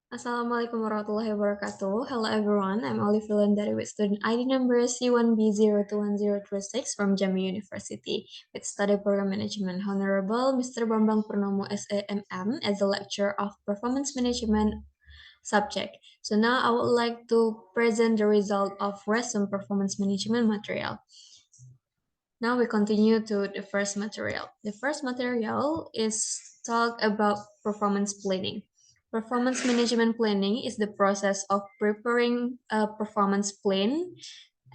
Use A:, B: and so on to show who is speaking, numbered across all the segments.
A: Assalamualaikum warahmatullahi wabarakatuh. Hello everyone, I'm Olivia Ulandari with student ID number C1B021036 from Jambi University with study program management. Honorable Mr. Bambang Purnomo SAMM as a lecturer of performance management subject. So now I would like to present the result of resume performance management material. Now we continue to the first material. The first material is talk about performance planning. Performance management planning is the process of preparing a performance plan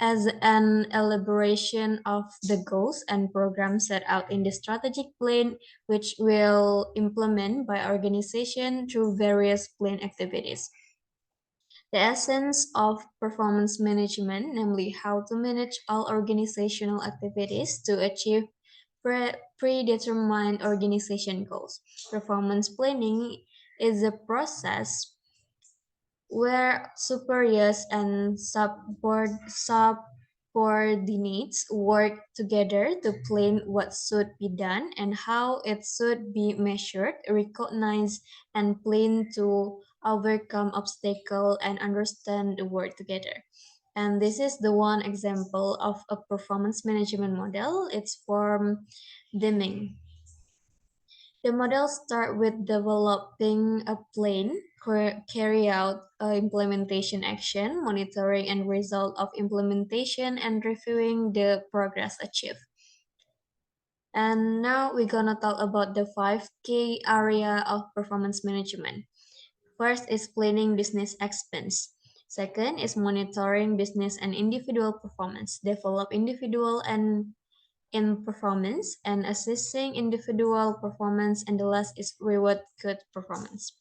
A: as an elaboration of the goals and programs set out in the strategic plan, which will implement by organization through various plan activities. The essence of performance management, namely how to manage all organizational activities to achieve predetermined organization goals. Performance planning is a process where superiors and subordinates work together to plan what should be done and how it should be measured, recognized, and plan to overcome obstacle and understand the work together. And this is the one example of a performance management model. It's from Deming. The model start with developing a plan, carry out a implementation action, monitoring and result of implementation, and reviewing the progress achieved. And now we're gonna talk about the five key area of performance management. First is planning business expense. Second is monitoring business and individual performance. Develop individual and in performance and assessing individual performance, and the last is reward good performance.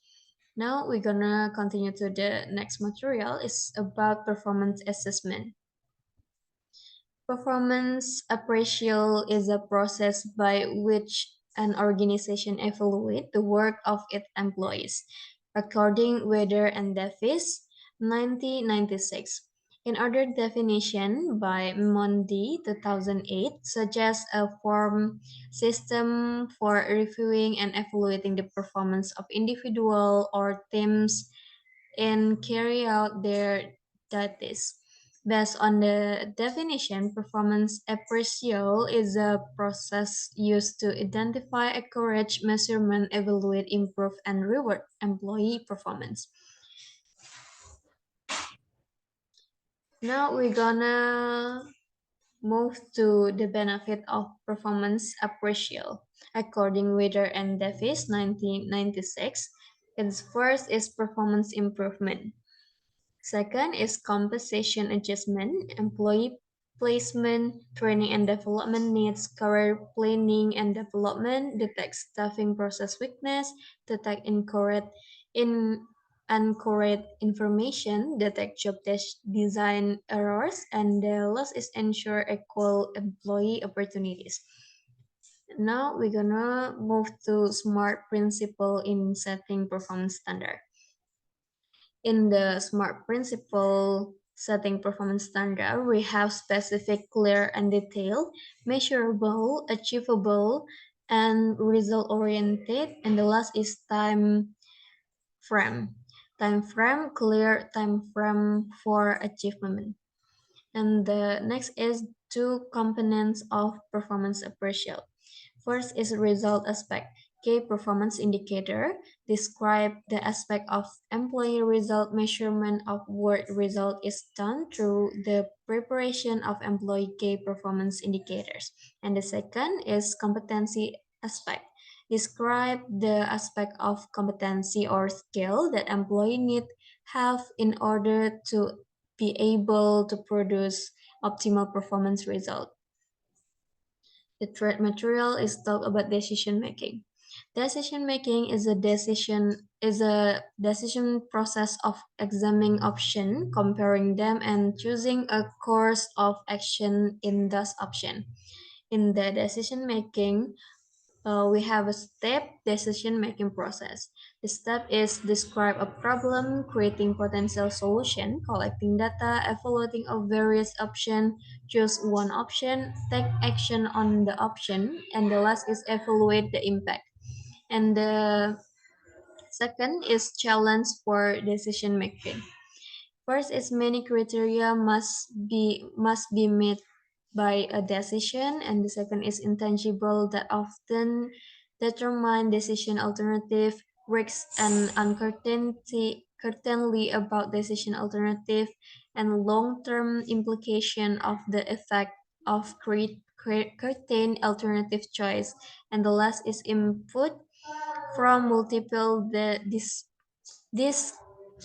A: Now we're gonna continue to the next material. It's about performance assessment. Performance appraisal is a process by which an organization evaluates the work of its employees, according Weather and Davis, 1996. In other definition by Mondi 2008 suggests a form system for reviewing and evaluating the performance of individual or teams and carry out their duties. Based on the definition, performance appraisal is a process used to identify, encourage, measurement, evaluate, improve, and reward employee performance. Now we're gonna move to the benefit of performance appraisal. According Wither and Davis, 1996, its first is performance improvement. Second is compensation adjustment, employee placement, training and development needs, career planning and development, detect staffing process weakness, detect incorrect information, detect job design errors, and the last is ensure equal employee opportunities. Now we're gonna move to SMART principle in setting performance standard. In the SMART principle setting performance standard, we have specific, clear, and detailed, measurable, achievable, and result oriented. And the last is time frame. Time frame, clear time frame for achievement. And the next is two components of performance appraisal. First is result aspect. Key performance indicator describe the aspect of employee result. Measurement of work result is done through the preparation of employee key performance indicators. And the second is competency aspect. Describe the aspect of competency or skill that employee need have in order to be able to produce optimal performance result. The third material is talk about decision making. Decision making is a decision process of examining option, comparing them, and choosing a course of action in those option. In the decision making, we have a step decision-making process. The step is describe a problem, creating potential solution, collecting data, evaluating of various options, choose one option, take action on the option, and the last is evaluate the impact. And the Second is challenge for decision making. First is many criteria must be met by a decision, and the second is intangible that often determine decision alternative, risks and uncertainty about decision alternative, and long-term implication of the effect of certain alternative choice. And the last is input from multiple these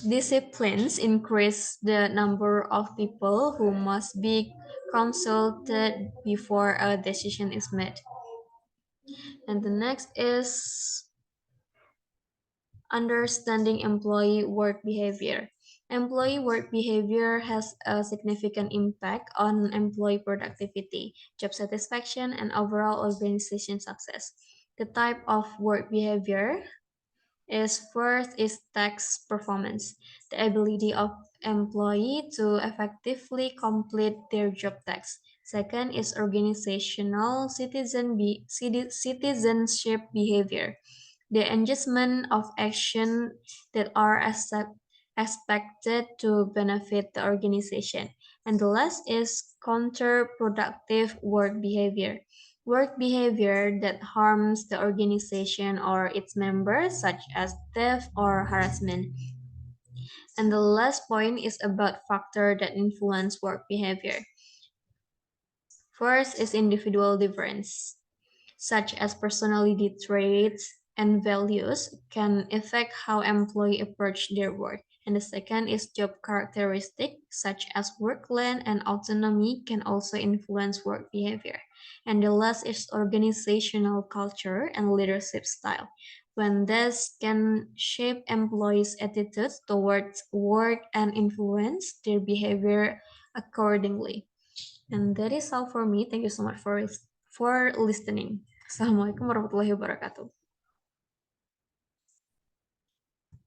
A: disciplines increase the number of people who must be consulted before a decision is made. And the next is understanding employee work behavior. Employee work behavior has a significant impact on employee productivity, job satisfaction, and overall organization success. The type of work behavior is first is task performance, the ability of employee to effectively complete their job tasks. Second is organizational citizenship behavior, the engagement of action that are expected to benefit the organization. And the last is counterproductive work behavior. Work behavior that harms the organization or its members, such as theft or harassment. And the last point is about factors that influence work behavior. First is individual difference, such as personality traits and values, can affect how employees approach their work. And the second is job characteristics, such as work length and autonomy, can also influence work behavior. And the last is organizational culture and leadership style. When this can shape employees' attitudes towards work and influence their behavior accordingly. And that is all for me. Thank you so much for listening. Assalamualaikum warahmatullahi wabarakatuh.